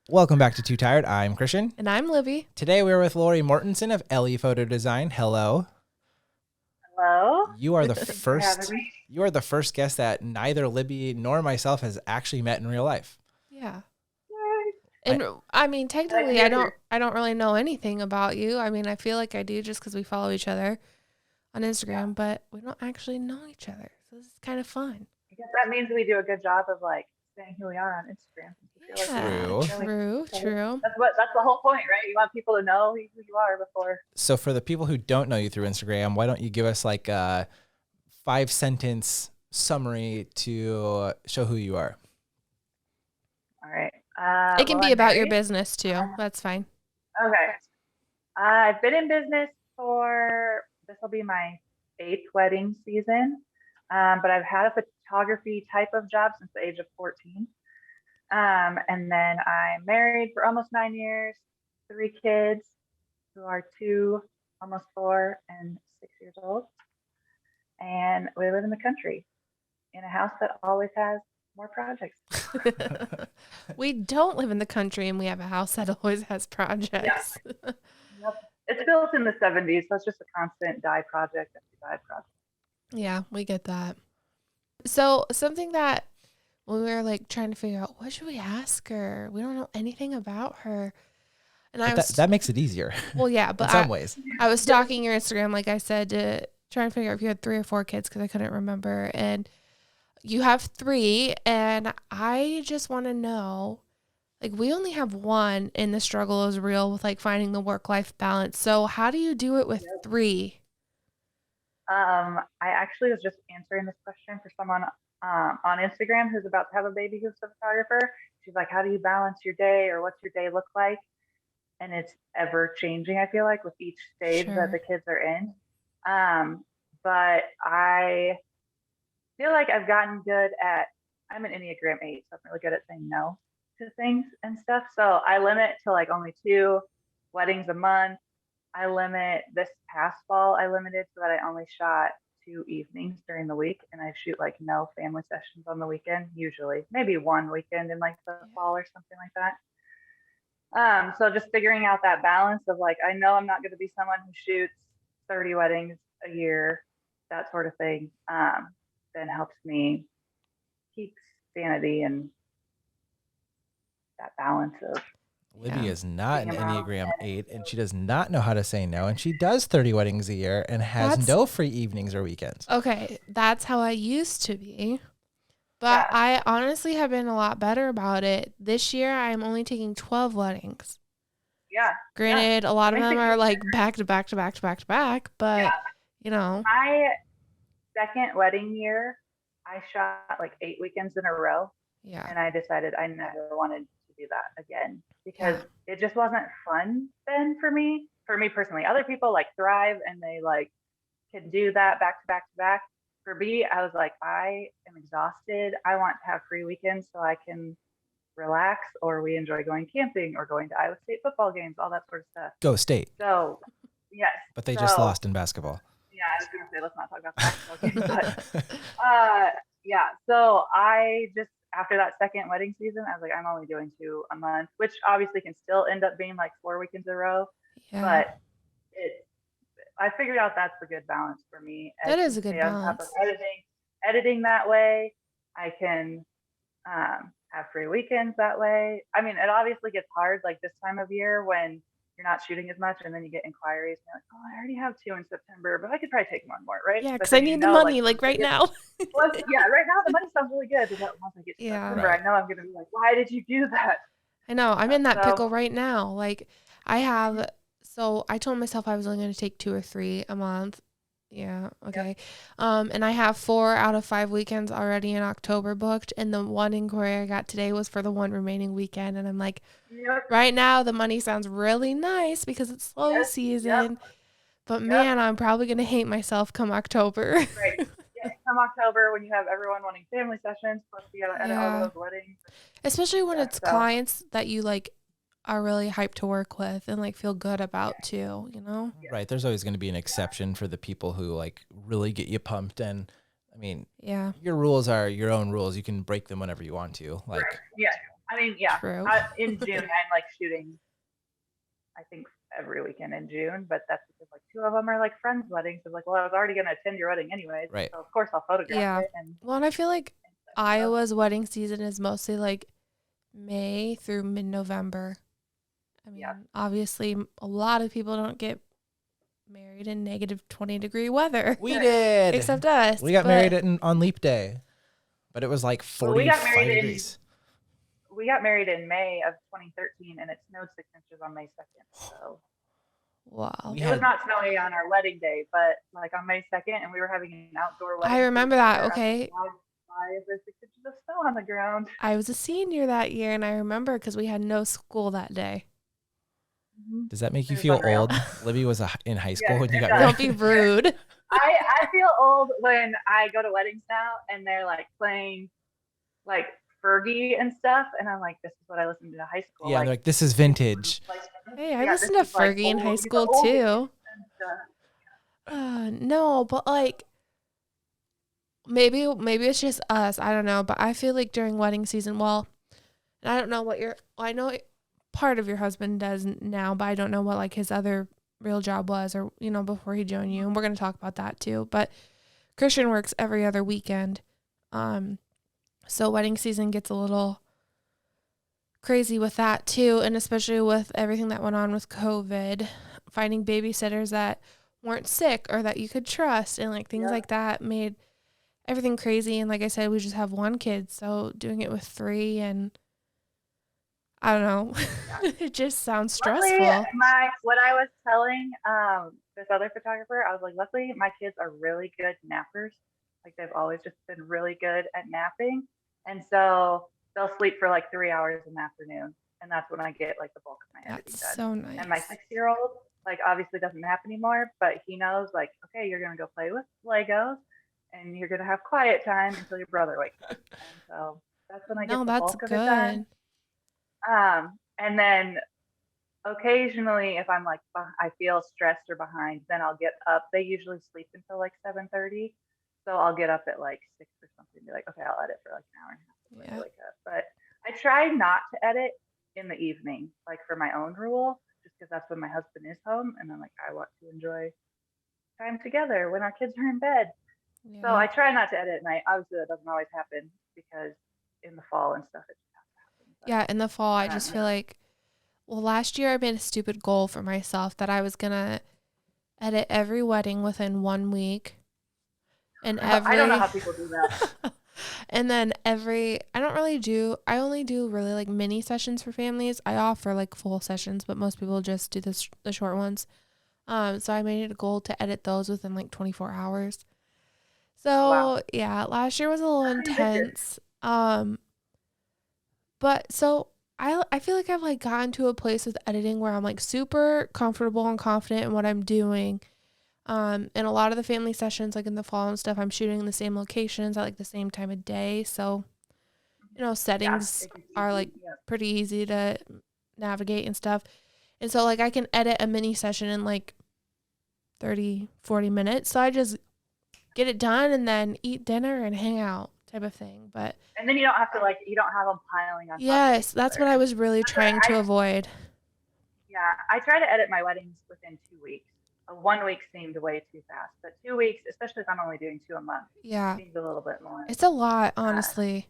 Welcome back to Too Tired. I'm Christian. And I'm Libby. Today we're with Lori Mortensen of LE Photo Design. Hello. Hello. You are the Thanks for first. having me. You are the first guest that neither Libby nor myself has actually met in real life. Yeah. Yay. And I mean, technically, Like, I don't really know anything about you. I mean, I feel like I do just because we follow each other on Instagram, but we don't actually know each other. So this is kind of fun. I guess that means we do a good job of like saying who we are on Instagram. I feel like True. That's the whole point, right? You want people to know who you are before. So for the people who don't know you through Instagram, why don't you give us like a 5-sentence summary to show who you are? All right. It can be about your business. business too. That's fine. Okay. I've been in business this will be my 8th wedding season. But I've had a photography type of job since the age of 14. And then I'm married for almost 9 years, 3 kids who are 2, almost 4, and 6 years old. And we live in the country in a house that always has more projects. We don't live in the country and we have a house that always has projects. Yep. It's built in the 70s, so it's just a constant die project after die project. Yeah, we get that. So something that when we were like trying to figure out what should we ask her, we don't know anything about her. And That makes it easier. Well, yeah, but in some ways. I was stalking your Instagram, like I said, to try and figure out if you had 3 or 4 kids because I couldn't remember. And you have 3, and I just want to know, like, we only have 1, and the struggle is real with like finding the work-life balance. So how do you do it with 3? I actually was just answering this question for someone on Instagram who's about to have a baby who's a photographer. She's like, how do you balance your day, or what's your day look like? And it's ever changing, I feel like, with each stage that the kids are in. But I feel like I've gotten good I'm an Enneagram 8, so I'm really good at saying no to things and stuff. So I limit to like only 2 weddings a month. I limit this past fall, I limited so that I only shot 2 evenings during the week, and I shoot like no family sessions on the weekend, usually maybe 1 weekend in like the fall or something like that. So just figuring out that balance of like, I know I'm not going to be someone who shoots 30 weddings a year, that sort of thing, then helps me keep sanity and that balance of. Libby is not an Enneagram 8, and she does not know how to say no, and she does 30 weddings a year and has no free evenings or weekends. Okay, that's how I used to be. But I honestly have been a lot better about it. This year, I'm only taking 12 weddings. Yeah. Granted, a lot of them are like back to back to back to back to back, but you know. My second wedding year, I shot like 8 weekends in a row. Yeah. And I decided I never wanted to do that again because it just wasn't fun then for me personally. Other people like thrive and they like can do that back to back to back. For me, I was like, I am exhausted. I want to have free weekends so I can relax, or we enjoy going camping or going to Iowa State football games, all that sort of stuff. Go State. So, yes. But they just lost in basketball. Yeah, I was going to say, let's not talk about the basketball game. But, so I just, after that second wedding season, I was like, I'm only doing 2 a month, which obviously can still end up being like 4 weekends in a row. Yeah. But I figured out that's a good balance for me. That is a good balance. On top of editing that way, I can have free weekends that way. I mean, it obviously gets hard like this time of year when you're not shooting as much, and then you get inquiries. And you're like, oh, I already have 2 in September, but I could probably take 1 more, right? Yeah, because I need the money like right now. Right now the money sounds really good. But once I get to September, I know I'm going to be like, why did you do that? I know. I'm in that pickle right now. Like so I told myself I was only going to take 2 or 3 a month. Yeah. Okay. Yep. And I have 4 out of 5 weekends already in October booked. And the one inquiry I got today was for the 1 remaining weekend. And I'm like, right now the money sounds really nice because it's slow season. Yep. But man, I'm probably going to hate myself come October. Right. Yeah. Come October when you have everyone wanting family sessions, plus you got to edit all those weddings. Especially when it's clients that you like are really hyped to work with and like feel good about too, you know? Right. There's always going to be an exception for the people who like really get you pumped. And I mean, your rules are your own rules. You can break them whenever you want to. Like, I mean, yeah. True. In June, I'm like shooting, I think, every weekend in June, but that's because like two of them are like friends' weddings. So like, well, I was already gonna attend your wedding anyways, Right. so of course I'll photograph Yeah. it and Well, and I feel like stuff. So, Iowa's wedding season is mostly like May through mid-November. I yeah. mean, obviously, a lot of people don't get married in negative 20-degree weather, We did. except us. We got but married on Leap Day, but it was like Well, we got 45 married degrees. in May of 2013, and it snowed 6 inches on May 2nd. So wow. We it was had not snowy on our wedding day, but like on May 2nd, and we were having an outdoor wedding. I remember that. together. Okay. Why is there 6 inches of snow on the ground? I was a senior that year, and I remember because we had no school that day. Does that make you It was feel unreal. old? Libby was in high school Yes, when you it got does. married. Don't be rude. I feel old when I go to weddings now and they're like playing like Fergie and stuff, and I'm like, this is what I listened to in high school. Yeah, they're like, this is vintage. Hey, I yeah, listened this to is, like, Fergie in old- high these are school old too. and stuff. No, but like maybe it's just us. I don't know, but I feel like during wedding season, well, and I don't know what I know part of your husband does now, but I don't know what like his other real job was, or before he joined you. And we're gonna talk about that too. But Christian works every other weekend, so wedding season gets a little crazy with that too, and especially with everything that went on with COVID, finding babysitters that weren't sick or that you could trust, and like things like that made everything crazy. And like I said, we just have one kid, so doing it with three, and I don't know, it just sounds stressful. Luckily, what I was telling this other photographer, I was like, luckily my kids are really good nappers. Like they've always just been really good at napping, and so they'll sleep for like 3 hours in the afternoon, and that's when I get like the bulk of my editing That's done. so nice. And my 6-year-old like obviously doesn't nap anymore, but he knows like, okay, you're gonna go play with Legos, and you're gonna have quiet time until your brother wakes up. And so that's when I get No, the that's bulk of it done. good. And then occasionally, if I'm like I feel stressed or behind, then I'll get up. They usually sleep until like 7:30, so I'll get up at like 6 or something. Be like, okay, I'll edit for like an hour and a half before Yeah. I wake up. But I try not to edit in the evening, like for my own rule, just because that's when my husband is home, and then like I want to enjoy time together when our kids are in bed. Yeah. So I try not to edit at night. Obviously, that doesn't always happen because in the fall and stuff, it just has to happen. But, Yeah, in the fall, I just feel like, well, last year I made a stupid goal for myself that I was going to edit every wedding within 1 week. And I don't know how people do that. and then I only do really like mini sessions for families. I offer like full sessions, but most people just do the short ones. So I made it a goal to edit those within like 24 hours. So Wow. yeah, last year was a little intense. But so I feel like I've like gotten to a place with editing where I'm like super comfortable and confident in what I'm doing. And a lot of the family sessions, like in the fall and stuff, I'm shooting in the same locations at like the same time of day. So, settings are like pretty easy to navigate and stuff. And so like I can edit a mini session in like 30, 40 minutes. So I just get it done and then eat dinner and hang out type of thing. And then you don't have to you don't have them piling on. Yes, that's what I was really trying to avoid. Yeah, I try to edit my weddings within 2 weeks. 1 week seemed way too fast, but 2 weeks, especially if I'm only doing 2 a month, seems a little bit more. It's a lot, honestly.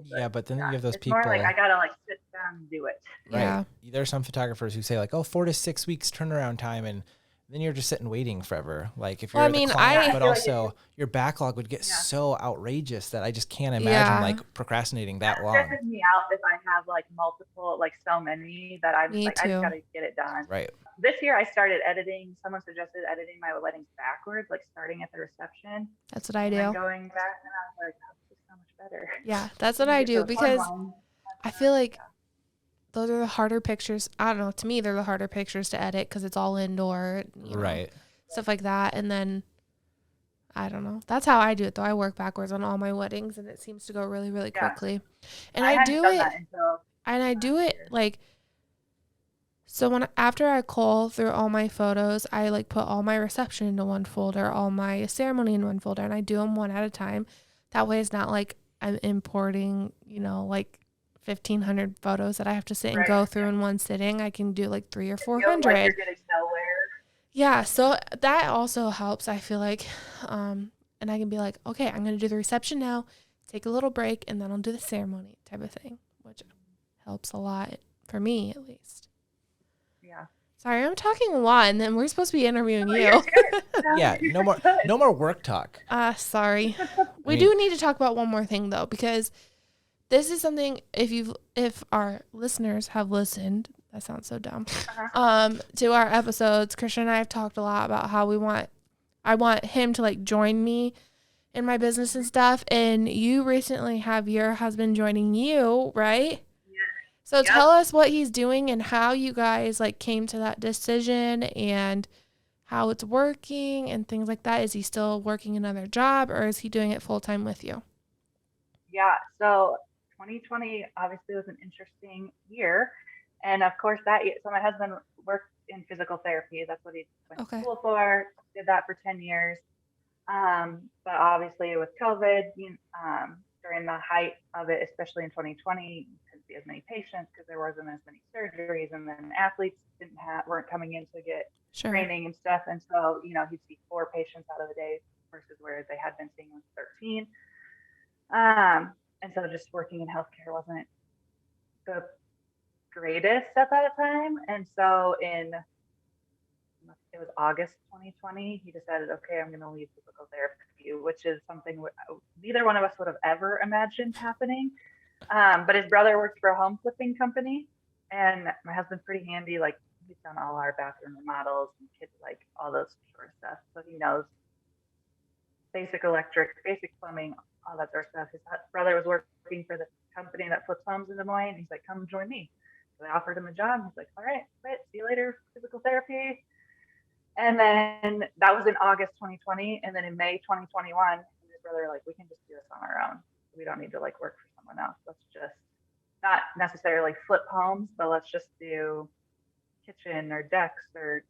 Yeah, but then you have those it's people. More like I gotta sit down and do it. Right. Yeah. There are some photographers who say like, 4 to 6 weeks turnaround time, and then you're just sitting waiting forever. Like if you're the client, but also your backlog would get so outrageous that I just can't imagine like procrastinating that long. It stresses me out if I have like multiple, like so many that I'm like, I just gotta get it done. Right. This year I started editing. Someone suggested editing my weddings backwards, like starting at the reception. That's what I do. And going back, and I was like, oh, this is so much better. Yeah, that's what I do because I feel like those are the harder pictures. I don't know. To me, they're the harder pictures to edit because it's all indoor, right? Stuff like that. And then I don't know. That's how I do it, though. I work backwards on all my weddings, and it seems to go really, really quickly. And I do it like. So after I cull through all my photos, I like put all my reception into one folder, all my ceremony in one folder, and I do them one at a time. That way, it's not like I'm importing, like 1,500 photos that I have to sit and go through in one sitting. I can do like 300 or 400. Like you're getting nowhere. Yeah, so that also helps. I feel like, and I can be like, okay, I'm gonna do the reception now, take a little break, and then I'll do the ceremony type of thing, which helps a lot for me at least. Yeah. Sorry, I'm talking a lot, and then we're supposed to be interviewing you. Yeah, no more work talk. Sorry. We do need to talk about one more thing though, because this is something if our listeners have listened, that sounds so dumb. To our episodes, Christian and I have talked a lot about how I want him to like join me in my business and stuff. And you recently have your husband joining you, right? So tell us what he's doing and how you guys like came to that decision and how it's working and things like that. Is he still working another job or is he doing it full time with you? Yeah. So 2020 obviously was an interesting year. And of course so my husband worked in physical therapy. That's what he went to school for, did that for 10 years. But obviously with COVID, during the height of it, especially in 2020, you couldn't see as many patients because there wasn't as many surgeries, and then athletes weren't coming in to get training and stuff. And so, he'd see 4 patients out of the day versus where they had been seeing 13. And so just working in healthcare wasn't the greatest at that time. And so it was August 2020, he decided, okay, I'm going to leave physical therapy, which is something neither one of us would have ever imagined happening. But his brother worked for a home flipping company, and my husband's pretty handy. Like, he's done all our bathroom remodels and kids, like all those sort of stuff. So he knows basic electric, basic plumbing, all that sort of stuff. His brother was working for the company that flips homes in Des Moines. He's like, come join me. So they offered him a job. He's like, all right, quit. See you later, physical therapy. And then that was in August 2020. And then in May 2021, his brother like, we can just do this on our own. We don't need to like work for someone else. Let's just not necessarily flip homes, but let's just do kitchen or decks or,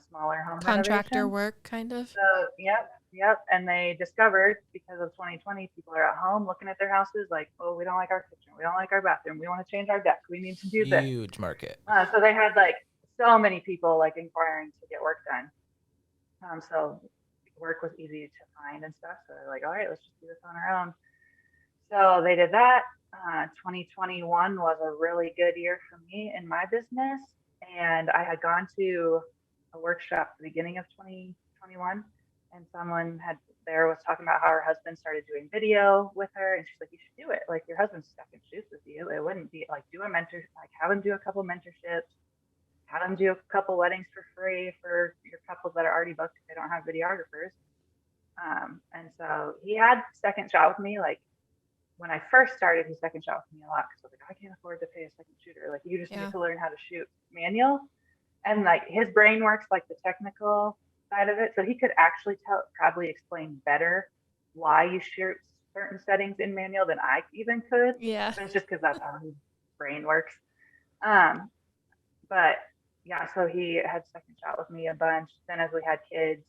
smaller home contractor renovation work kind of. So, yep. And they discovered because of 2020, people are at home looking at their houses like, oh, we don't like our kitchen. We don't like our bathroom. We want to change our deck. We need to do this. Huge market. So they had like so many people like inquiring to get work done. So work was easy to find and stuff. So they're like, all right, let's just do this on our own. So they did that. 2021 was a really good year for me in my business. And I had gone to a workshop at the beginning of 2021, and someone was talking about how her husband started doing video with her, and she's like, you should do it. Like, your husband's stuck in shoes with you. It wouldn't be like, do a mentor, like have him do a couple mentorships, have him do a couple weddings for free for your couples that are already booked if they don't have videographers. And so he had second shot with me. Like, when I first started, he second shot with me a lot because I was like, I can't afford to pay a second shooter. Like, you just need to learn how to shoot manual. And like, his brain works like the technical side of it. So he could actually probably explain better why you shoot certain settings in manual than I even could. Yeah. But it's just because that's how his brain works. But yeah, so he had second shot with me a bunch. Then as we had kids,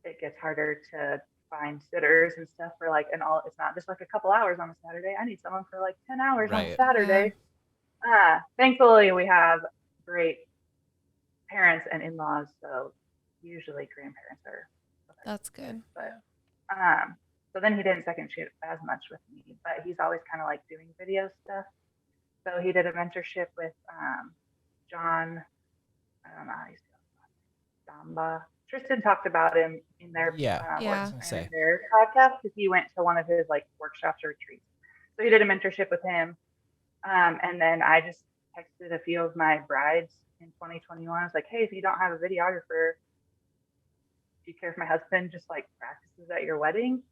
it gets harder to find sitters and stuff for like it's not just like a couple hours on a Saturday. I need someone for like 10 hours on a Saturday. Thankfully we have great parents and in-laws, so usually grandparents are. That's good. But so then he didn't second shoot as much with me, but he's always kind of like doing video stuff. So he did a mentorship with John. I don't know how you say it. Damba. Tristan talked about him in their their podcast because he went to one of his like workshops or retreats. So he did a mentorship with him, and then I just texted a few of my brides in 2021. I was like, hey, if you don't have a videographer, do you care if my husband just like practices at your wedding?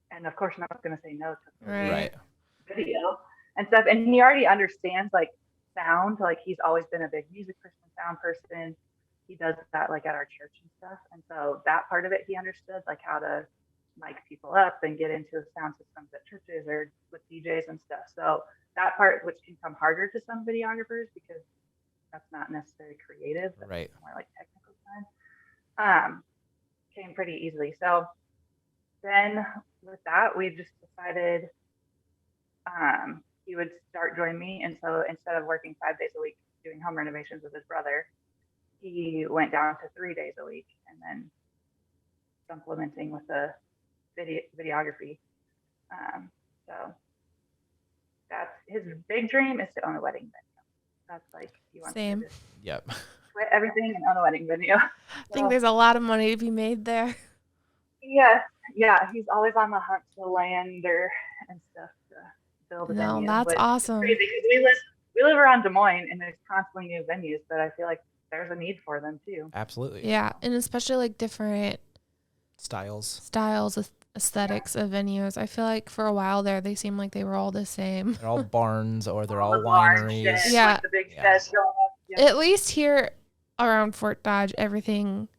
And of course, I'm not going to say no to video and stuff. And he already understands like sound. Like, he's always been a big music person, sound person. He does that like at our church and stuff. And so that part of it, he understood like how to mic people up and get into sound systems at churches or with DJs and stuff. So that part, which can come harder to some videographers because that's not necessarily creative, but right, more like technical side, came pretty easily. So then with that, we just decided he would start joining me. And so instead of working 5 days a week doing home renovations with his brother, he went down to 3 days a week and then supplementing with the videography. So that's his big dream, is to own a wedding venue. That's like, he wants Same. to just Yep. quit everything and own a wedding venue. I think there's a lot of money to be made there. Yeah, he's always on the hunt for land and stuff to build a venue. That's awesome. Crazy because we live around Des Moines and there's constantly new venues, but I feel like there's a need for them too. Absolutely. Yeah, and especially like different styles, aesthetics of venues. I feel like for a while there, they seemed like they were all the same. They're all barns or they're all wineries. Yeah. Like the big sheds going up. Yeah. At least here around Fort Dodge, everything.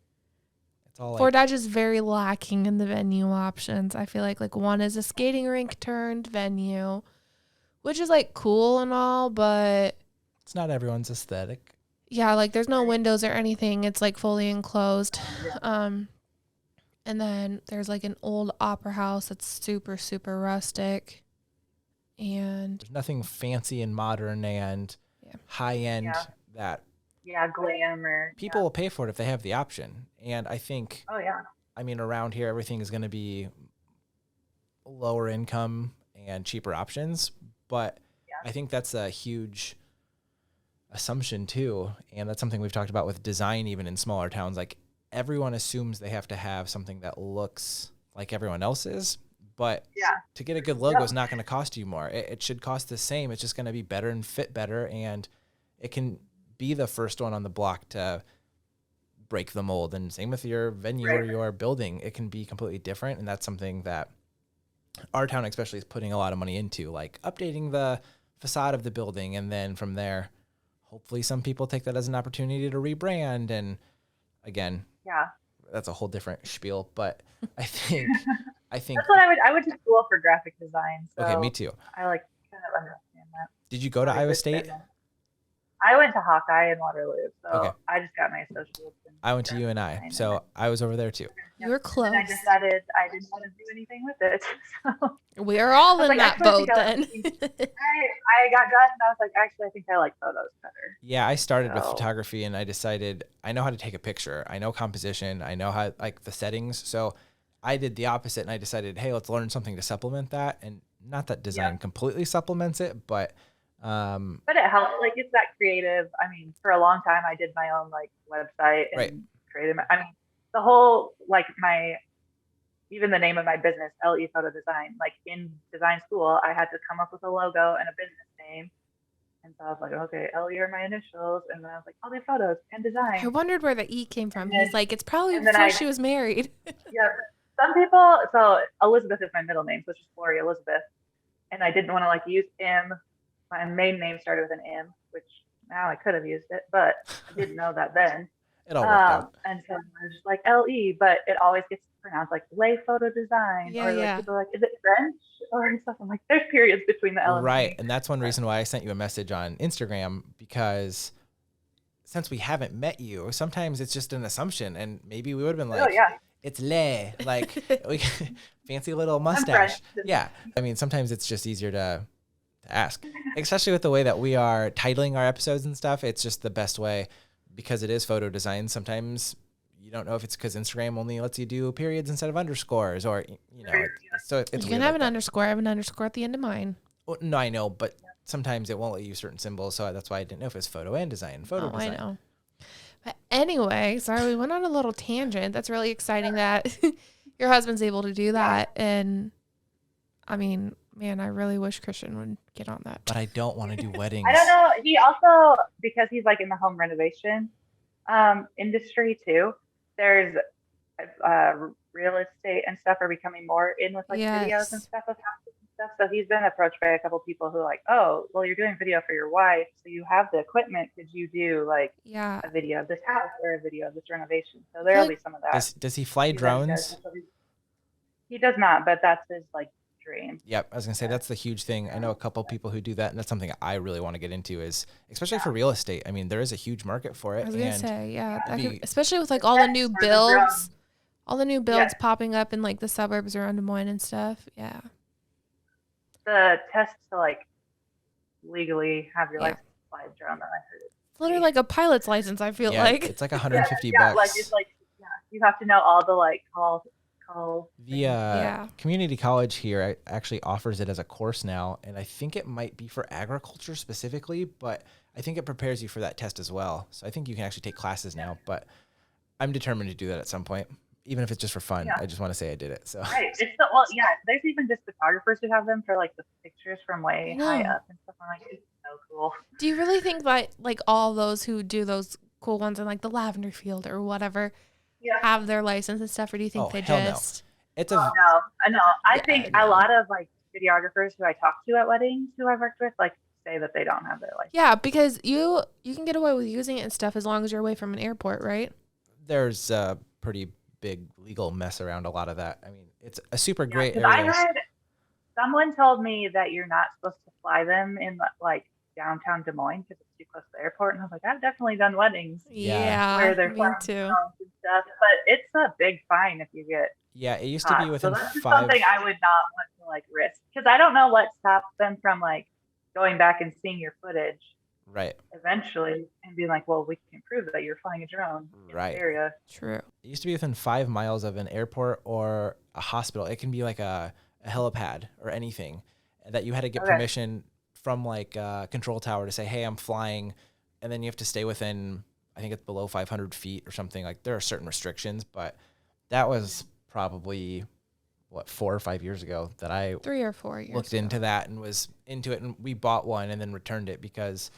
It's all Fort Dodge is very lacking in the venue options. I feel like one is a skating rink turned venue, which is like cool and all, but it's not everyone's aesthetic. Yeah, like there's no windows or anything. It's like fully enclosed. And then there's like an old opera house that's super, super rustic. And there's nothing fancy and modern and high end that glamour. People will pay for it if they have the option. And I think I mean, around here everything is going to be lower income and cheaper options, but I think that's a huge assumption too, and that's something we've talked about with design even in smaller towns. Like everyone assumes they have to have something that looks like everyone else's, but to get a good logo is not going to cost you more. It should cost the same. It's just going to be better and fit better, and it can be the first one on the block to break the mold. And same with your venue or your building, it can be completely different, and that's something that our town especially is putting a lot of money into, like updating the facade of the building, and then from there hopefully some people take that as an opportunity to rebrand. And again, that's a whole different spiel, but I think that's what I would do school for graphic design. So okay, me too. I like kind of understand that. Did you go to Iowa State? I went to Hawkeye in Waterloo, so I just got my associates. I went to UNI, so I was over there too. You were close. And I decided I didn't want to do anything with it. So we are all in that boat then. I got done and I was like, actually, I think I like photos better. Yeah, I started with photography and I decided I know how to take a picture. I know composition. I know how, like, the settings. So I did the opposite and I decided, hey, let's learn something to supplement that. And not that design completely supplements it, but it helps. Like, it's that creative. I mean, for a long time, I did my own like website and created. I mean, the whole even the name of my business, LE Photo Design. Like in design school, I had to come up with a logo and a business name. And so I was like, okay, LE are my initials, and then I was like, I'll do photos and design. I wondered where the E came from. He's like, it's probably before she was married. Some people. So Elizabeth is my middle name, so it's just Lori Elizabeth. And I didn't want to use M. My main name started with an M, which now I could have used it, but I didn't know that then. It all worked out. And so I was just like LE, but it always gets pronounced like Lay Photo Design. Or people are like, is it French or stuff? I'm like, there's periods between the L and Right. And that's one reason why I sent you a message on Instagram, because since we haven't met you, sometimes it's just an assumption, and maybe we would have been like, it's Lay, like fancy little mustache. Yeah. I mean, sometimes it's just easier to ask, especially with the way that we are titling our episodes and stuff. It's just the best way, because it is photo design. Sometimes you don't know if it's because Instagram only lets you do periods instead of underscores, or so it's. You can have an underscore. I have an underscore at the end of mine. Well, no, I know, but sometimes it won't let you certain symbols, so that's why I didn't know if it's photo and design. Design. I know. But anyway, sorry, we went on a little tangent. That's really exciting that your husband's able to do that, and I mean, man, I really wish Christian would get on that. But I don't want to do weddings. I don't know. He also, because he's in the home renovation industry too, there's real estate and stuff are becoming more in with videos and stuff of houses and stuff. So he's been approached by a couple people who are like, oh, well, you're doing video for your wife, so you have the equipment. Could you do a video of this house or a video of this renovation? So there'll be some of that. Does he fly drones? He does not, but that's his dream. Yep, I was gonna say that's the huge thing. I know a couple people who do that, and that's something I really want to get into, is especially for real estate. I mean, there is a huge market for it. I was gonna say, especially with all the new builds, popping up in the suburbs around Des Moines and stuff. Yeah. The test to legally have your Yeah. license to fly a drone. That I heard It's literally like a pilot's license, I feel like. It's like $150. Like it's like you have to know all the like call The community college here actually offers it as a course now, and I think it might be for agriculture specifically, but I think it prepares you for that test as well. So I think you can actually take classes now, but I'm determined to do that at some point, even if it's just for fun. I just want to say I did it. So right, it's there's even just photographers who have them for like the pictures from way high up and stuff. I'm like, it's so cool. Do you really think that like all those who do those cool ones in like the lavender field or whatever have their license and stuff, or do you think they just? No. It's no. I think a lot of like videographers who I talk to at weddings who I've worked with like say that they don't have their license. Yeah, because you can get away with using it and stuff as long as you're away from an airport, right? There's a pretty big legal mess around a lot of that. I mean, it's a super great area. I heard someone told me that you're not supposed to fly them in like downtown Des Moines because it's too close to the airport, and I was like, I've definitely done weddings where they're flying too and stuff, but it's a big fine if you get it used to be within so that's 5. Something I would not want to like risk because I don't know what stops them from like going back and seeing your footage right eventually and being like, well, we can prove that you're flying a drone in the area. True. It used to be within 5 miles of an airport or a hospital. It can be like a helipad or anything that you had to get permission from like a control tower to say, hey, I'm flying. And then you have to stay within, I think it's below 500 feet or something. Like there are certain restrictions, but that was probably 4 or 5 years ago that I 3 or 4 years looked into that and was into it. And we bought one and then returned it because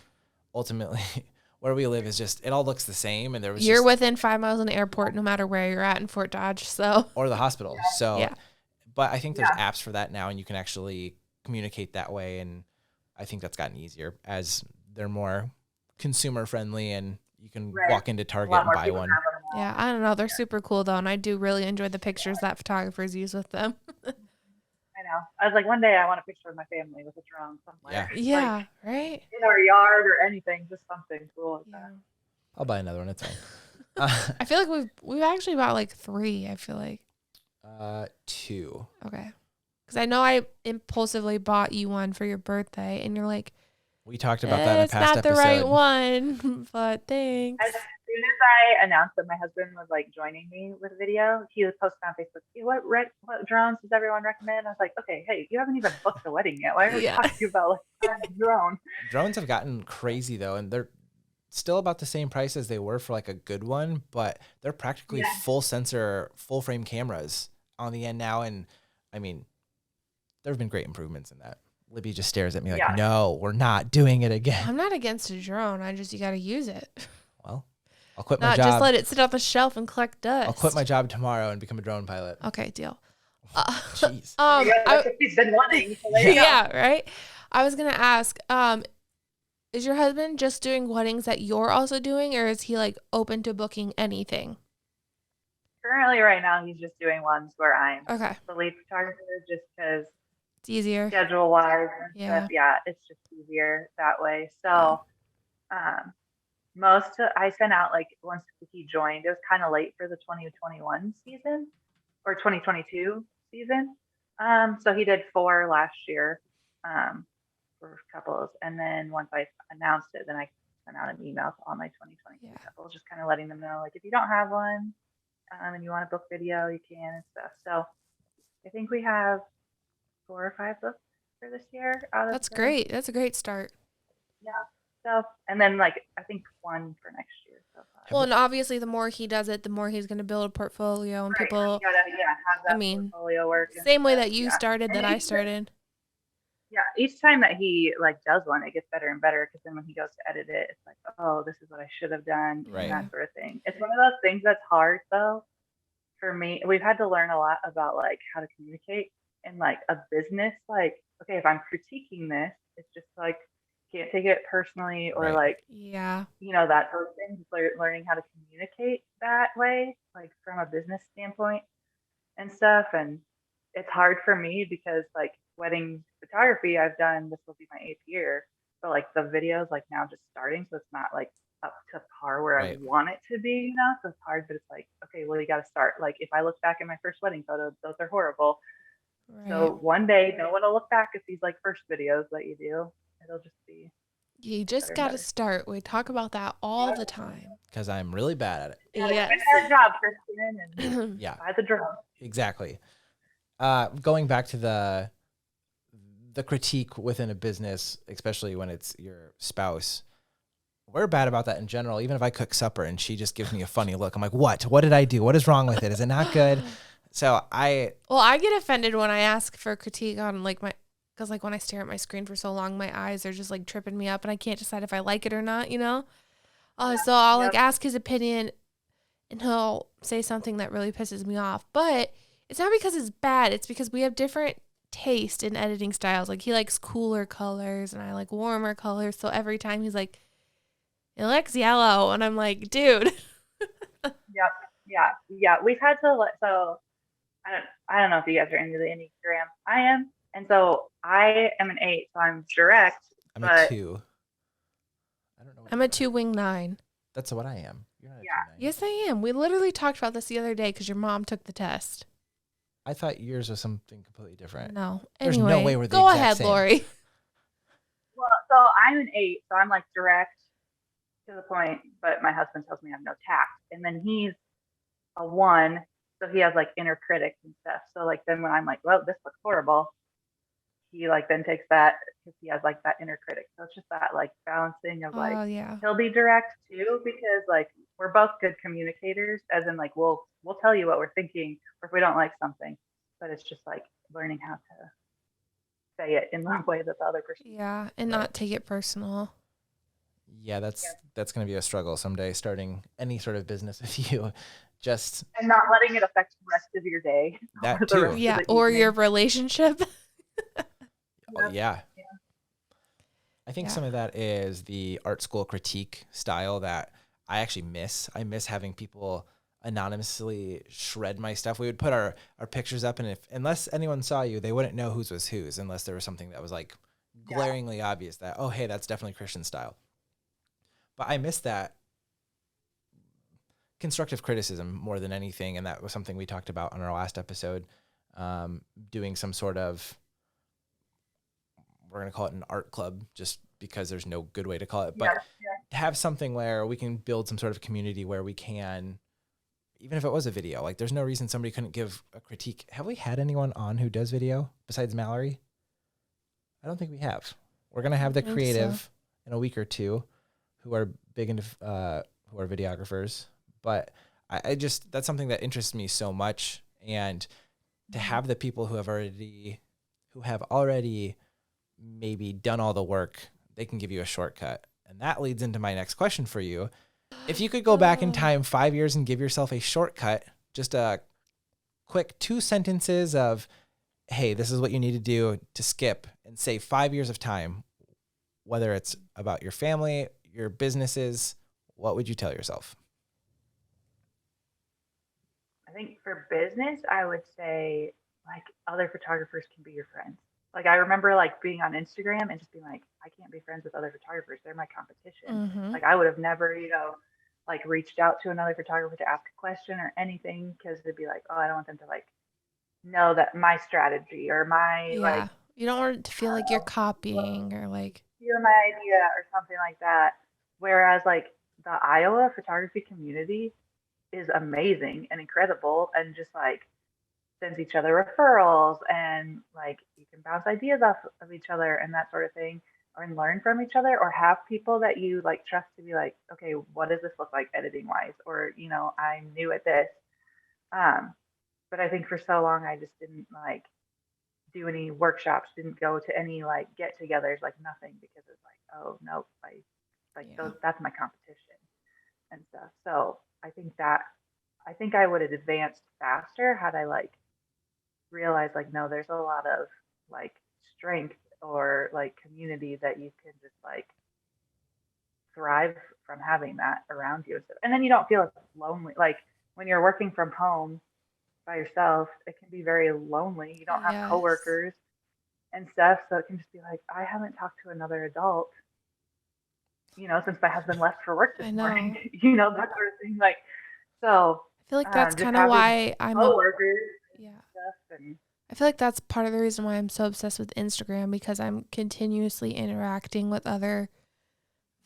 ultimately where we live is just, it all looks the same. And there was you're within 5 miles of an airport, no matter where you're at in Fort Dodge. So, or the hospital. So, but I think there's apps for that now and you can actually communicate that way. And I think that's gotten easier as they're more consumer friendly and you can walk into Target and buy one. Yeah, I don't know. They're super cool though, and I do really enjoy the pictures that photographers use with them. I know. I was like, one day I want a picture of my family with a drone somewhere. Yeah, like, right? In our yard or anything, just something cool like that. I'll buy another one. It's fine. I feel like we've actually bought like 3, I feel like. 2. Okay. Because I know I impulsively bought you one for your birthday, and you're like, we talked about that in a past episode. It's not the right one, but thanks. As soon as I announced that my husband was like joining me with video, he was posting on Facebook, hey, what drones does everyone recommend? I was like, okay, hey, you haven't even booked the wedding yet. Why are we talking about like a drone? Drones have gotten crazy though, and they're still about the same price as they were for like a good one, but they're practically full sensor, full frame cameras on the end now. And I mean, there have been great improvements in that. Libby just stares at me like, no, we're not doing it again. I'm not against a drone. You got to use it. Well, I'll quit my job. Not just let it sit on the shelf and collect dust. I'll quit my job tomorrow and become a drone pilot. Okay, deal. Jeez. He's been wanting. So right? I was going to ask, is your husband just doing weddings that you're also doing, or is he like open to booking anything? Currently, right now, he's just doing ones where I'm the lead photographer just because it's easier schedule-wise and stuff. Yeah, it's just easier that way. So I sent out like once he joined, it was kind of late for the 2021 season or 2022 season. So he did 4 last year for couples. And then once I announced it, then I sent out an email to all my 2022 couples, just kind of letting them know, like, if you don't have one and you want to book video, you can and stuff. So I think we have 4 or 5 books for this year. That's great. That's a great start. Yeah. So, and then like, I think 1 for next year. So well, and obviously the more he does it, the more he's going to build a portfolio and people, have that portfolio work. Same way that you started, that I started. Yeah. Each time that he like does one, it gets better and better. Cause then when he goes to edit it, it's like, oh, this is what I should have done. And that sort of thing. It's one of those things that's hard though. For me, we've had to learn a lot about like how to communicate in like a business. Like, okay, if I'm critiquing this, it's just like, can't take it personally or like, you know, that sort of thing. Just learning how to communicate that way, like from a business standpoint and stuff. And it's hard for me because like wedding photography, I've done, this will be my 8th year, but like the videos like now just starting. So it's not like up to par where I want it to be, you know? So it's hard, but it's like, okay, well, you got to start. Like if I look back at my first wedding photos, those are horrible. So one day no one will look back at these like first videos that you do. it'll just be. You just got to start. We talk about that all the time. Because I'm really bad at it. Yes. It's our job, Kristen. And yeah. Buy the drum. Exactly. Going back to the critique within a business, especially when it's your spouse, we're bad about that in general. Even if I cook supper and she just gives me a funny look, I'm like, what did I do? What is wrong with it? Is it not good? So I get offended when I ask for critique on like because like when I stare at my screen for so long, my eyes are just like tripping me up and I can't decide if I like it or not, you know? So I'll like ask his opinion and he'll say something that really pisses me off. But it's not because it's bad. It's because we have different taste in editing styles. Like he likes cooler colors and I like warmer colors. So every time he's like, it looks yellow. And I'm like, dude. Yeah. We've had to so I don't know if you guys are into the Enneagram. I am. And so I am an 8, so I'm direct. I'm a 2. I don't know. I'm a 2 wing 9. That's what I am. You're not a 2 9. Yes, I am. We literally talked about this the other day because your mom took the test. I thought yours was something completely different. No. There's anyway, no way we're the go exact ahead, same. Lori. Well, so I'm an 8, so I'm like direct to the point, but my husband tells me I have no tact. And then he's a 1, so he has like inner critics and stuff. So like then when I'm like, well, this looks horrible, he like then takes that because he has like that inner critic. So it's just that like balancing of like he'll be direct too because like we're both good communicators, as in like we'll tell you what we're thinking or if we don't like something, but it's just like learning how to say it in the way that the other person and not take it personal. Yeah, that's going to be a struggle someday starting any sort of business with you. And not letting it affect the rest of your day. That too. Yeah, or your relationship. Yeah. I think some of that is the art school critique style that I actually miss. I miss having people anonymously shred my stuff. We would put our pictures up, and unless anyone saw you, they wouldn't know whose was whose unless there was something that was like glaringly obvious that, oh, hey, that's definitely Christian style. But I miss that constructive criticism more than anything, and that was something we talked about on our last episode, doing some sort of, we're going to call it an art club just because there's no good way to call it, but have something where we can build some sort of community where we can, even if it was a video, like there's no reason somebody couldn't give a critique. Have we had anyone on who does video besides Mallory? I don't think we have. We're going to have the creative in a week or two who are big into, who are videographers, but I just, that's something that interests me so much. And to have the people who have already maybe done all the work, they can give you a shortcut. And that leads into my next question for you. If you could go back in time 5 years and give yourself a shortcut, just a quick 2 sentences of, hey, this is what you need to do to skip and save 5 years of time, whether it's about your family, your businesses, what would you tell yourself? I think for business, I would say like other photographers can be your friends. Like I remember like being on Instagram and just being like, I can't be friends with other photographers. They're my competition. Mm-hmm. Like I would have never, like reached out to another photographer to ask a question or anything because it'd be like, oh, I don't want them to like know that my strategy or my like. You don't want it to feel like you're copying or like steal my idea or something like that. Whereas like the Iowa photography community is amazing and incredible and just like sends each other referrals and like you can bounce ideas off of each other and that sort of thing or learn from each other or have people that you like trust to be like, okay, what does this look like editing wise? Or, I'm new at this. But I think for so long I just didn't like do any workshops, didn't go to any like get-togethers, like nothing because it's like, oh nope, that's my competition and stuff. So I think I would have advanced faster had I like realized like no, there's a lot of like strength or like community that you can just like thrive from having that around you. And then you don't feel lonely. Like when you're working from home by yourself, it can be very lonely. You don't have coworkers and stuff. So it can just be like, I haven't talked to another adult, since my husband left for work this morning, that sort of thing. Like, so I feel like that's kind of why I'm coworkers. I feel like that's part of the reason why I'm so obsessed with Instagram, because I'm continuously interacting with other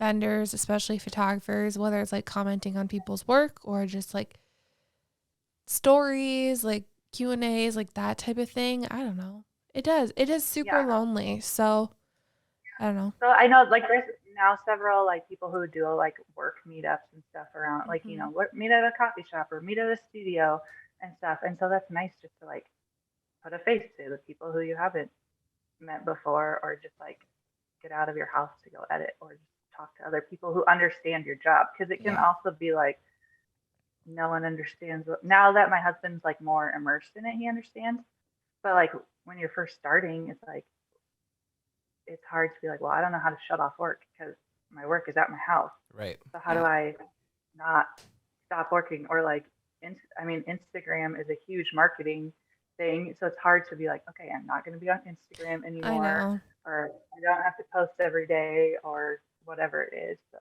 vendors, especially photographers, whether it's like commenting on people's work or just like stories, like Q&As, like that type of thing. I don't know. It is super lonely. So I don't know. So I know like there's now several like people who do like work meetups and stuff around, like, meet at a coffee shop or meet at a studio and stuff. And so that's nice just to like put a face to the people who you haven't met before, or just like get out of your house to go edit, or just talk to other people who understand your job. Because it can also be like no one understands what, now that my husband's like more immersed in it, he understands. But like when you're first starting, it's like it's hard to be like, well, I don't know how to shut off work because my work is at my house. Right. So how do I not stop working? Or like, Instagram is a huge marketing thing. So it's hard to be like, okay, I'm not going to be on Instagram anymore, or I don't have to post every day, or whatever it is. So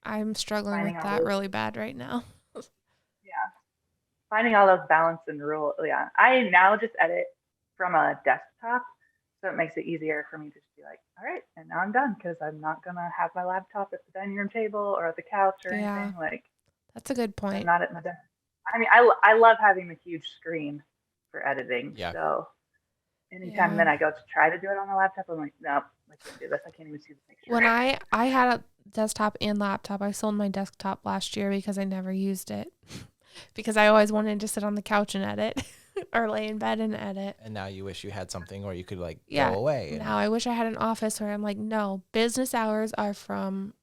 I'm struggling with that really bad right now. Finding all those balance and rules. Yeah. I now just edit from a desktop. So it makes it easier for me to just be like, all right, and now I'm done, because I'm not going to have my laptop at the dining room table or at the couch or anything. Like, that's a good point. I'm not at my desk. I mean, I love having the huge screen for editing. Yeah. So anytime then I go to try to do it on the laptop, I'm like, nope, I can't do this. I can't even see the picture. When I had a desktop and laptop, I sold my desktop last year because I never used it. Because I always wanted to sit on the couch and edit. Or lay in bed and edit. And now you wish you had something where you could like go away. Now I wish I had an office where I'm like, no, business hours are from,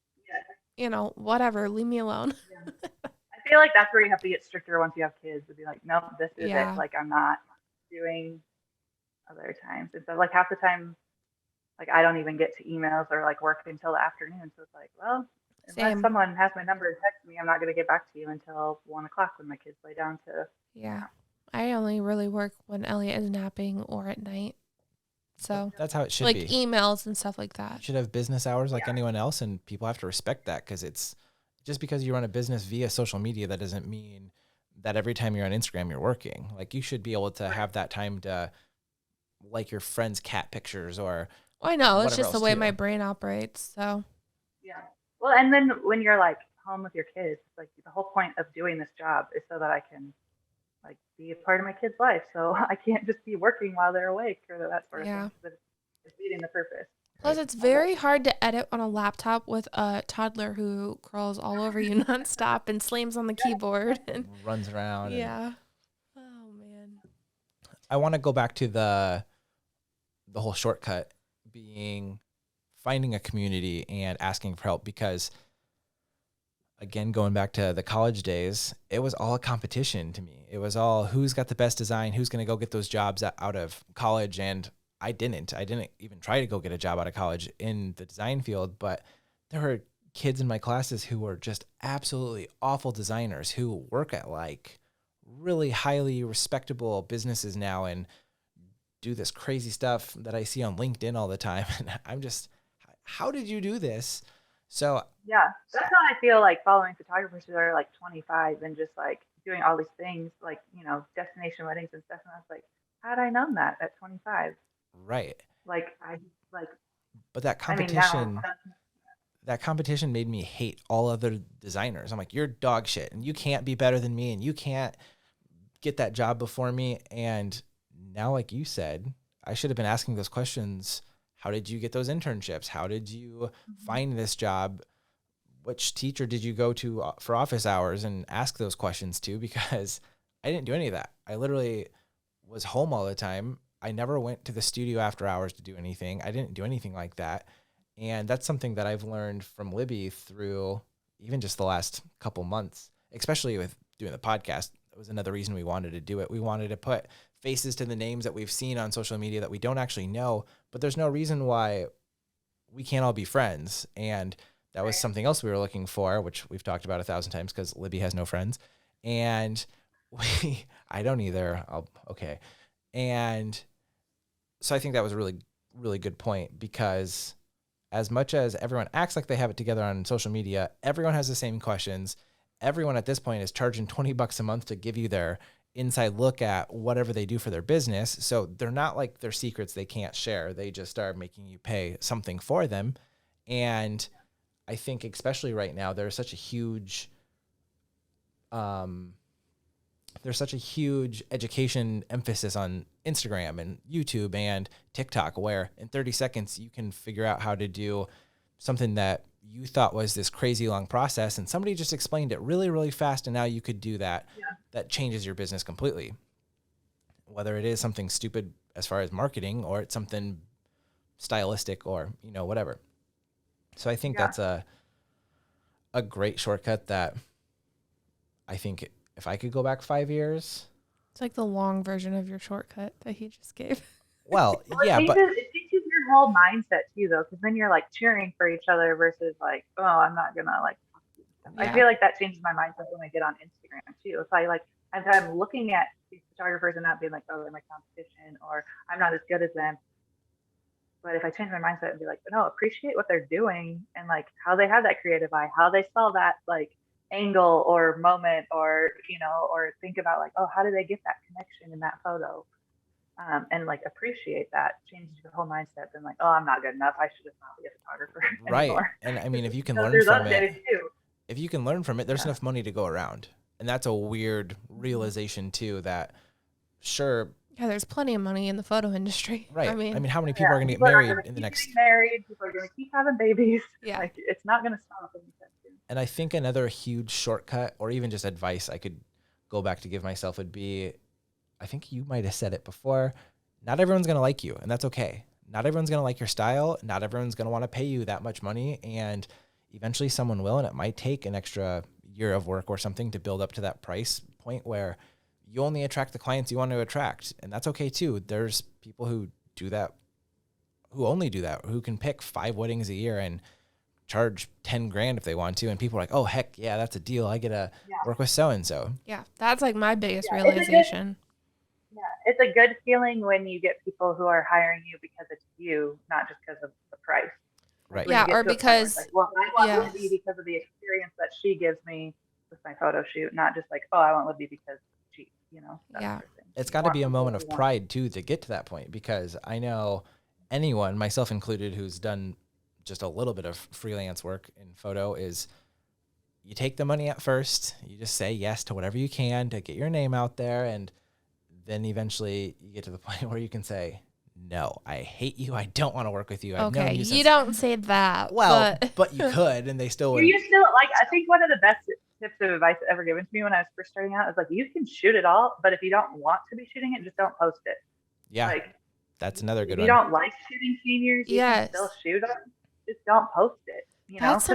whatever, leave me alone. I feel like that's where you have to get stricter once you have kids, to be like, nope, this is it. Like, I'm not doing other times. And so like half the time, like I don't even get to emails or like work until the afternoon. So it's like, well, unless someone has my number and text me, I'm not going to get back to you until 1:00 when my kids lay down to. Yeah. I only really work when Elliot is napping or at night. So that's how it should be. Like emails and stuff like that. You should have business hours like anyone else, and people have to respect that, because it's just because you run a business via social media, that doesn't mean that every time you're on Instagram, you're working. Like, you should be able to have that time to like your friends' cat pictures or. I know. It's just the way my brain operates. So. Yeah. Well, and then when you're like home with your kids, it's like the whole point of doing this job is so that I can like be a part of my kids' life. So I can't just be working while they're awake or that sort of thing. But it's meeting the purpose. Plus, it's very hard to edit on a laptop with a toddler who crawls all over you nonstop and slams on the keyboard and runs around. Yeah. Oh man. I want to go back to the whole shortcut being finding a community and asking for help, because again, going back to the college days, it was all a competition to me. It was all who's got the best design, who's going to go get those jobs out of college. And I didn't even try to go get a job out of college in the design field, but there were kids in my classes who were just absolutely awful designers who work at like really highly respectable businesses now and do this crazy stuff that I see on LinkedIn all the time. And I'm just, how did you do this? So yeah, that's how I feel like following photographers who are like 25 and just like doing all these things, like, destination weddings and stuff. And I was like, how had I known that at 25? Right. But that competition, that competition made me hate all other designers. I'm like, you're dog shit and you can't be better than me and you can't get that job before me. And now, like you said, I should have been asking those questions. How did you get those internships? How did you find this job? Which teacher did you go to for office hours, and ask those questions to? Because I didn't do any of that. I literally was home all the time. I never went to the studio after hours to do anything. I didn't do anything like that. And that's something that I've learned from Libby through even just the last couple months, especially with doing the podcast. That was another reason we wanted to do it. We wanted to put faces to the names that we've seen on social media that we don't actually know, but there's no reason why we can't all be friends. And that was something else we were looking for, which we've talked about 1,000 times because Libby has no friends. And I don't either. Okay. And so I think that was a really, really good point, because as much as everyone acts like they have it together on social media, everyone has the same questions. Everyone at this point is charging $20 a month to give you their inside look at whatever they do for their business. So they're not like their secrets they can't share. They just are making you pay something for them. And I think especially right now, there's such a huge education emphasis on Instagram and YouTube and TikTok, where in 30 seconds you can figure out how to do something that you thought was this crazy long process, and somebody just explained it really, really fast, and now you could do that. Yeah. That changes your business completely. Whether it is something stupid as far as marketing, or it's something stylistic, or whatever. So I think that's a great shortcut that I think if I could go back 5 years. It's like the long version of your shortcut that he just gave. Well, yeah, but it teaches your whole mindset too, though, because then you're like cheering for each other versus like, oh, I'm not gonna like. Yeah. I feel like that changes my mindset when I get on Instagram too. If I'm looking at these photographers and not being like, oh, they're my competition, or I'm not as good as them. But if I change my mindset and be like, no, appreciate what they're doing and like how they have that creative eye, how they saw that like angle or moment, or or think about like, oh, how did they get that connection in that photo, and like appreciate that, changes your whole mindset. Then like, oh, I'm not good enough, I should just not be a photographer anymore. Right. And I mean, if you can learn from it, there's enough money to go around. And that's a weird realization too, that sure, there's plenty of money in the photo industry. Right. I mean, how many people are going to get married in the next? Married, people are going to keep having babies. Yeah, like it's not going to stop anytime soon. And I think another huge shortcut, or even just advice I could go back to give myself, would be, I think you might have said it before, not everyone's going to like you, and that's okay. Not everyone's going to like your style. Not everyone's going to want to pay you that much money, and eventually someone will, and it might take an extra year of work or something to build up to that price point where you only attract the clients you want to attract. And that's okay too. There's people who do that, who only do that, who can pick 5 weddings a year and charge 10 grand if they want to. And people are like, oh heck yeah, that's a deal. I get to work with so-and-so. Yeah. That's like my biggest realization. It's a good feeling when you get people who are hiring you because it's you, not just because of the price. Right. Yeah. Or because, like, well, I want Libby because of the experience that she gives me with my photo shoot, not just like, oh, I want Libby because she, yeah. It's got to be a moment of pride too to get to that point, because I know anyone, myself included, who's done just a little bit of freelance work in photo, is you take the money at first, you just say yes to whatever you can to get your name out there, and then eventually you get to the point where you can say, no, I hate you. I don't want to work with you. I've known you since... You don't say that. Well, but you could, and they still would. You still, like, I think one of the best tips of advice ever given to me when I was first starting out is like, you can shoot it all, but if you don't want to be shooting it, just don't post it. Yeah. Like, that's another good one. If you don't like shooting seniors, you can still shoot them. Just don't post it. Because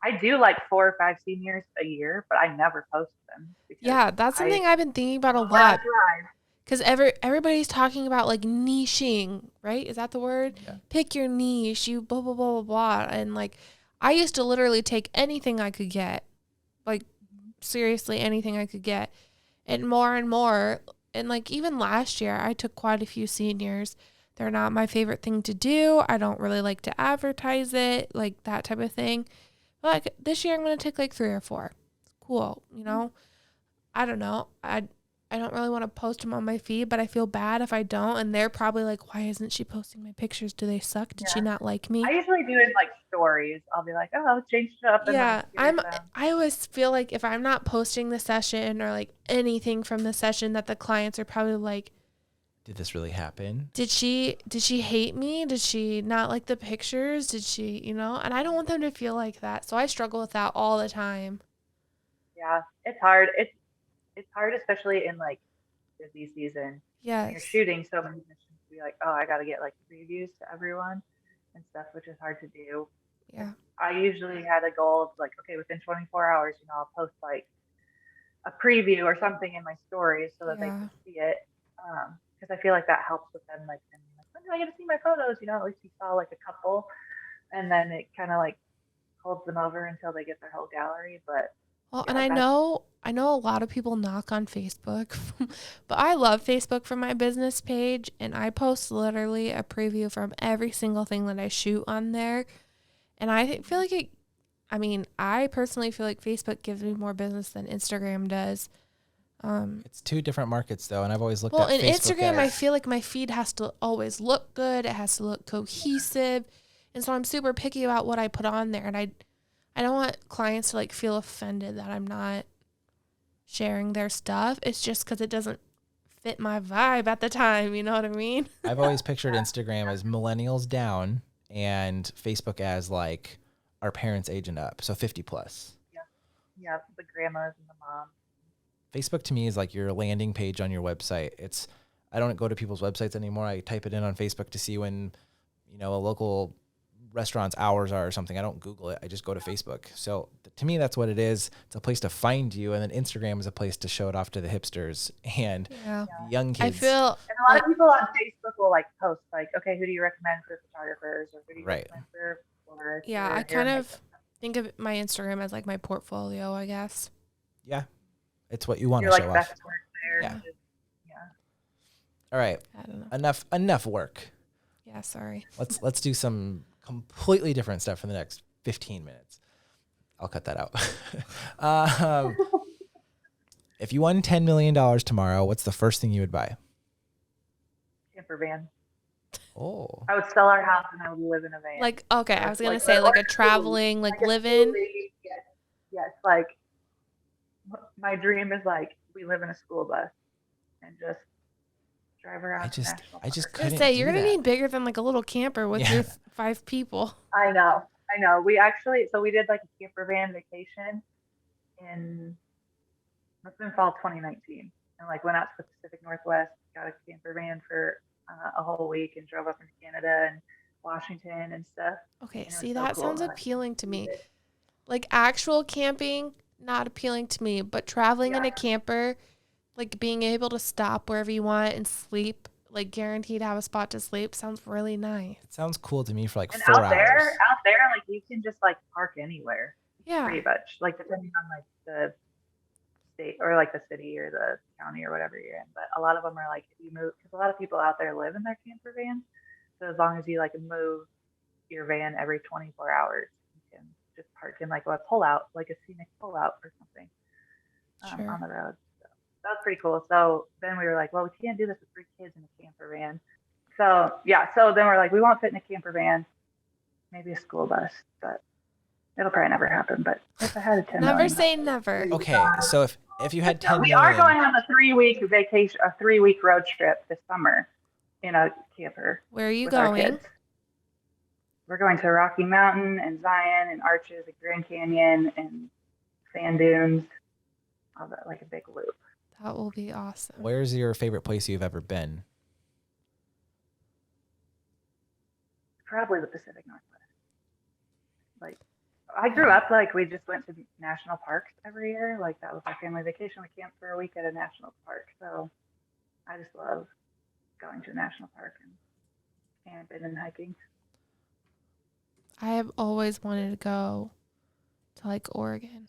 I do like 4 or 5 seniors a year, but I never post them. Yeah, that's something I've been thinking about a lot. Because everybody's talking about like niching, right? Is that the word? Yeah. Pick your niche, you blah, blah, blah, blah, blah. And like, I used to literally take anything I could get, like seriously anything I could get, and more. And like even last year, I took quite a few seniors. They're not my favorite thing to do. I don't really like to advertise it, like that type of thing. But like this year, I'm going to take like 3 or 4. Cool. I don't know. I don't really want to post them on my feed, but I feel bad if I don't. And they're probably like, why isn't she posting my pictures? Do they suck? Did she not like me? I usually do it like stories. I'll be like, oh, I'll change it up. I always feel like if I'm not posting the session or like anything from the session, that the clients are probably like, did this really happen? Did she hate me? Did she not like the pictures? Did she, and I don't want them to feel like that. So I struggle with that all the time. Yeah, it's hard. It's hard, especially in like busy season. Yes. When you're shooting so many missions to be like, oh, I got to get like previews to everyone and stuff, which is hard to do. Yeah. I usually had a goal of like, okay, within 24 hours, I'll post like a preview or something in my stories so that they can see it. Because I feel like that helps with them. Like, when do I get to see my photos? At least you saw like a couple, and then it kind of like holds them over until they get their whole gallery. But and I know a lot of people knock on Facebook, but I love Facebook for my business page, and I post literally a preview from every single thing that I shoot on there. And I feel like I personally feel like Facebook gives me more business than Instagram does. It's two different markets though, and I've always looked at in Facebook Instagram, I feel like my feed has to always look good. It has to look cohesive. And so I'm super picky about what I put on there. And I don't want clients to like feel offended that I'm not sharing their stuff. It's just because it doesn't fit my vibe at the time. You know what I mean? I've always pictured Instagram as millennials down and Facebook as like our parents' age and up. So 50 plus. Yeah. The grandmas and the moms. Facebook to me is like your landing page on your website. I don't go to people's websites anymore. I type it in on Facebook to see when, a local restaurant's hours are or something. I don't Google it. I just go to Facebook. So to me, that's what it is. It's a place to find you. And then Instagram is a place to show it off to the hipsters and the young kids. I feel. And a lot of people on Facebook will like post like, okay, who do you recommend for photographers or who do you recommend for florists? Yeah, I kind of think of my Instagram as like my portfolio, I guess. Yeah. It's what you want to show off. Best work there. Yeah. All right. I don't know. Enough work. Yeah, sorry. Let's do some completely different stuff for the next 15 minutes. I'll cut that out. If you won $10 million tomorrow, what's the first thing you would buy? Camper van. Oh. I would sell our house and I would live in a van. Like, okay, I was going to say like a traveling, like live-in. Yes, like my dream is like we live in a school bus and just drive around. I just couldn't couldn't say do you're gonna that. need bigger than like a little camper with your 5 people. I know. We did like a camper van vacation it's been fall 2019, and like went out to the Pacific Northwest, got a camper van for a whole week, and drove up into Canada and Washington and stuff. Okay, see, that sounds appealing to me. Like actual camping, not appealing to me, but traveling in a camper, like being able to stop wherever you want and sleep, like guaranteed to have a spot to sleep, sounds really nice. It sounds cool to me for like and 4 hours. Out there, like you can just like park anywhere. Yeah. Pretty much, like depending on like the state or like the city or the county or whatever you're in. But a lot of them are like if you move, because a lot of people out there live in their camper vans. So as long as you like move your van every 24 hours, you can just park in like a pullout, like a scenic pullout or something on the road. So that was pretty cool. So then we were like, well, we can't do this with 3 kids in a camper van. So yeah, so then we're like, we won't fit in a camper van, maybe a school bus, but it'll probably never happen. But if I had a 10 never million, say never. Okay, so if you had 10 we million, are going on a 3-week vacation, a 3-week road trip this summer in a camper. Where are you going? We're going to Rocky Mountain and Zion and Arches and Grand Canyon and sand dunes, all that, like a big loop. That will be awesome. Where's your favorite place you've ever been? Probably the Pacific Northwest. Like, I grew up, like, we just went to national parks every year. Like, that was our family vacation. We camped for a week at a national park. So I just love going to a national park and camping and hiking. I have always wanted to go to like Oregon.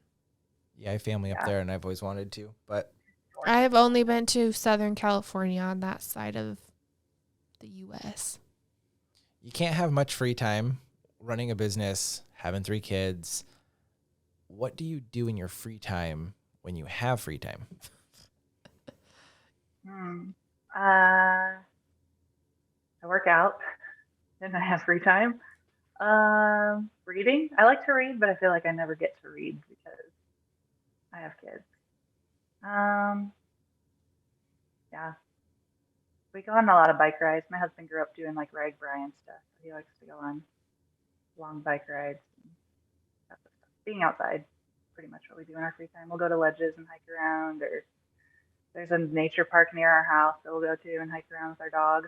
Yeah, I have family up there and I've always wanted to, but I have only been to Southern California on that side of the U.S. You can't have much free time running a business, having 3 kids. What do you do in your free time when you have free time? I work out and I have free time. Reading. I like to read, but I feel like I never get to read because I have kids. Yeah. We go on a lot of bike rides. My husband grew up doing like Rag Brian stuff. He likes to go on long bike rides. And that sort of stuff. Being outside, pretty much what we do in our free time. We'll go to ledges and hike around, or there's a nature park near our house that we'll go to and hike around with our dog.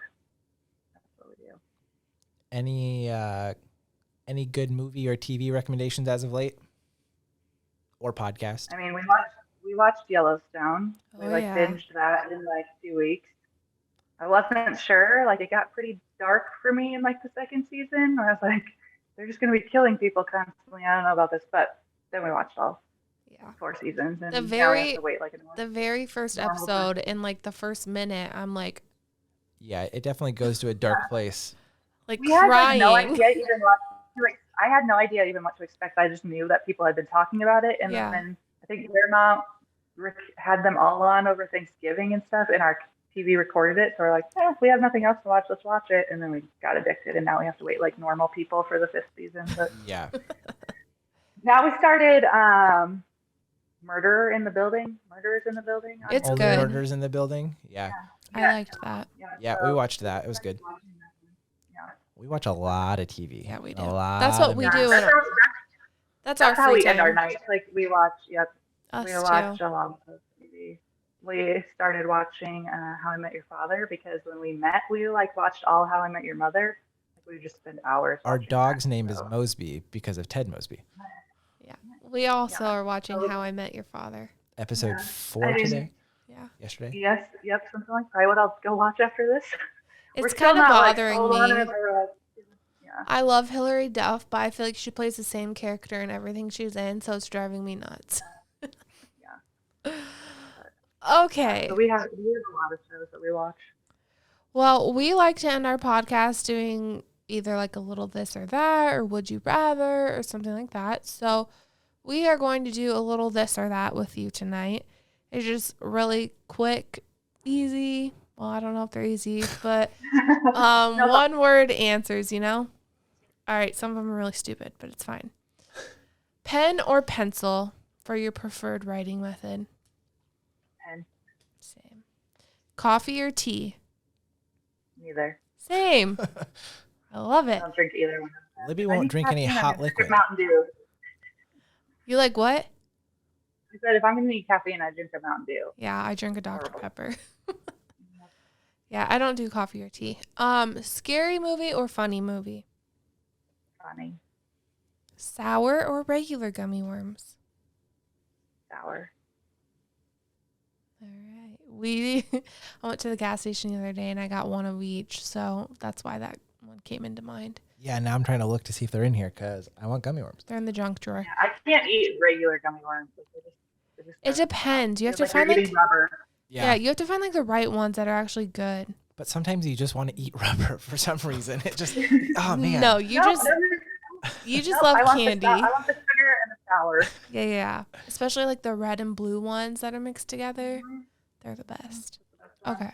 That's what we do. Any good movie or TV recommendations as of late? Or podcast? I mean, we watched Yellowstone. We binged that in like 2 weeks. I wasn't sure. Like, it got pretty dark for me in like the 2nd season, where I was like, they're just going to be killing people constantly. I don't know about this, but then we watched all 4 seasons, and now we have to wait like the very first episode in like the first minute, I'm like, yeah, it definitely goes to a dark place. Like we crying. Had, like, no idea even I had no idea even what to expect. I just knew that people had been talking about it, and then I think Paramount had them all on over Thanksgiving and stuff, and our TV recorded it. So we're like, we have nothing else to watch. Let's watch it. And then we got addicted, and now we have to wait like normal people for the 5th season. But yeah. Now we started Murderers in the Building. It's Only good. Murders in the Building. Yeah. I liked that. Yeah, so we watched that. It was good. Yeah. We watch a lot of TV. Yeah, we do. A lot That's what of we movies. do. That's our how free we time. end our nights. Like we watch. Yep. Us We too. watch a lot of TV. We started watching How I Met Your Father because when we met, we like watched all How I Met Your Mother. Like we would just spend hours. Our watching dog's that, name so. is Mosby because of Ted Mosby. Yeah. We also are watching How I Met Your Father. Episode 4 today. Yeah. Yesterday. Yes. Yep. Something like probably what I'll go watch after this. It's kind of bothering me. Yeah. I love Hilary Duff, but I feel like she plays the same character in everything she's in, so it's driving me nuts. Yeah. Okay. So we have a lot of shows that we watch. Well, we like to end our podcast doing either like a little this or that, or would you rather, or something like that. So we are going to do a little this or that with you tonight. It's just really quick, easy. Well, I don't know if they're easy, but one word answers, you know? All right, some of them are really stupid, but it's fine. Pen or pencil for your preferred writing method? Pen. Same. Coffee or tea? Neither. Same. I love I it. don't drink either one. Libby won't drink any hot liquid. Mountain Dew. You like what? I said if I'm going to need caffeine, I drink a Mountain Dew. Yeah, I drink a Dr. Pepper. Yeah, I don't do coffee or tea. Scary movie or funny movie? Funny. Sour or regular gummy worms? Sour. All right. I went to the gas station the other day and I got one of each, so that's why that one came into mind. Yeah, now I'm trying to look to see if they're in here because I want gummy worms. They're in the junk drawer. Yeah, I can't eat regular gummy worms. It depends. You have to like find you're like eating rubber. yeah, you have to find like the right ones that are actually good. But sometimes you just want to eat rubber for some reason. It just, oh man. No, you just love candy. I want the sugar and the sour. Yeah. Especially like the red and blue ones that are mixed together. They're the best. Okay.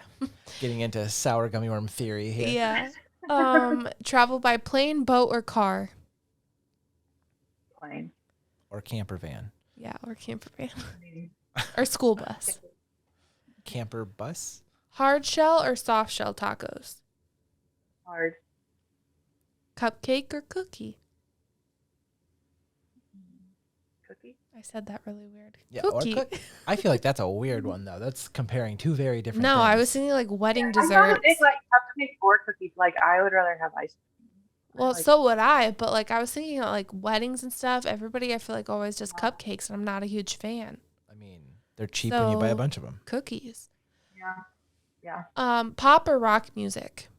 Getting into sour gummy worm theory here. Yeah. Travel by plane, boat, or car? Plane. Or camper van. Yeah, or camper van. Or school bus. Camper bus? Hard shell or soft shell tacos? Hard. Cupcake or cookie? Cookie. I said that really weird. Yeah, Cookie. or I feel like that's a weird one though. That's comparing two very different No, things. I was thinking like wedding I'm desserts. not a big like cupcake or cookies. Like I would rather have ice cream. Well, like, so would I, but like I was thinking of, like weddings and stuff. Everybody I feel like always does cupcakes, and I'm not a huge fan. I mean, they're cheap when you buy a So, bunch of them. Cookies. Yeah. Pop or rock music?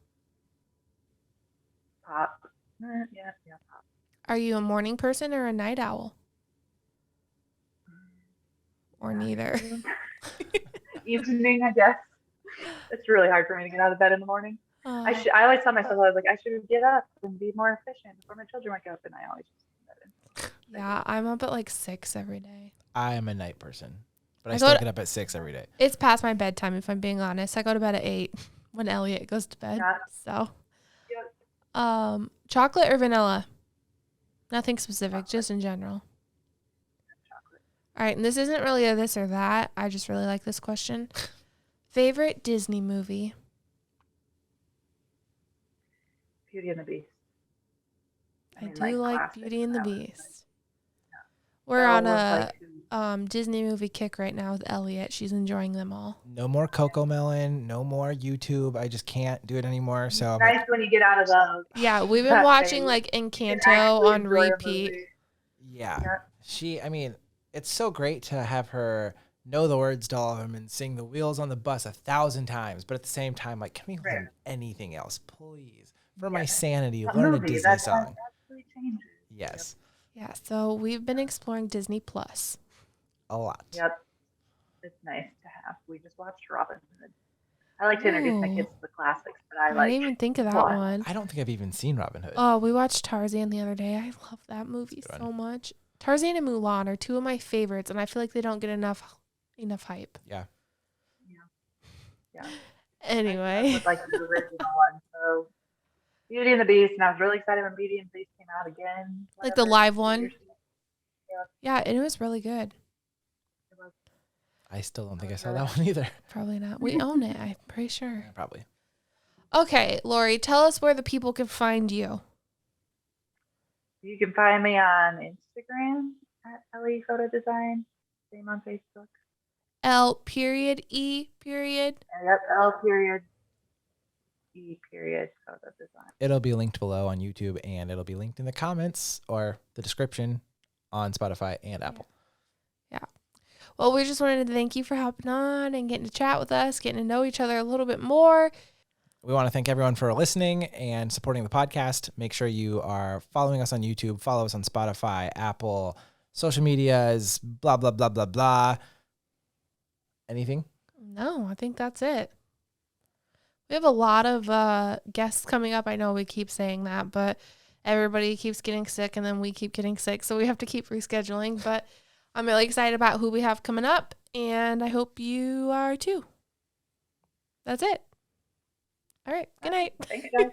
Pop. Yeah, pop. Are you a morning person or a night owl? Or neither? Evening, I guess. It's really hard for me to get out of bed in the morning. I always tell myself, I was like, I should get up and be more efficient before my children wake up, and I always just Yeah, I'm up at like 6 every day. I am a night person, but I I still go get up at 6 every day. It's past my bedtime, if I'm being honest. I go to bed at 8 when Elliot goes to bed. Yeah. So, Yeah. Chocolate or vanilla? Nothing specific, just in general. chocolate. All right, and this isn't really a this or that. I just really like this question. Favorite Disney movie? Beauty and the Beast. I mean, do like classic. Beauty and the That was, Beast. We're on that was, a Disney movie kick right now with Elliot. She's enjoying them all. No more Coco Melon, no more YouTube. I just can't do it anymore. So I'm nice when you get out of those. Yeah, we've been That watching phase. like You can Encanto actually on enjoy a repeat. movie. yeah. I mean, it's so great to have her know the words to all of them and sing the Wheels on the Bus 1,000 times. But at the same time, like, can we learn anything else, please? For my sanity, That learn a movie, Disney that song. actually changes. Yes, Yeah, so we've been exploring Disney Plus. a lot. Yep. It's nice to have. We just watched Robin Hood. I like to introduce my kids to the classics, but I I like. didn't even think of that what? one. I don't think I've even seen Robin Hood. Oh, we watched Tarzan the other day. I love that movie Good so one. much. Tarzan and Mulan are two of my favorites, and I feel like they don't get enough Enough hype. Yeah. Anyway. I was like the original one. So Beauty and the Beast, and I was really excited when Beauty and the Beast came out again. Like the live one? Yeah, and it was really good. I still don't think I saw that one either. Probably not. We own it, I'm pretty sure. Yeah, probably. Okay, Lori, tell us where the people can find you. You can find me on Instagram at LE Photo Design. Same on Facebook. L.E. Yep, L.E. Photo Design. It'll be linked below on YouTube, and it'll be linked in the comments or the description on Spotify and Apple. Yeah. Well, we just wanted to thank you for hopping on and getting to chat with us, getting to know each other a little bit more. We want to thank everyone for listening and supporting the podcast. Make sure you are following us on YouTube, follow us on Spotify, Apple, social medias, blah, blah, blah, blah, blah. Anything? No, I think that's it. We have a lot of guests coming up. I know we keep saying that, but everybody keeps getting sick and then we keep getting sick. So we have to keep rescheduling. But I'm really excited about who we have coming up, and I hope you are too. That's it. All right. Good night. Thanks, guys.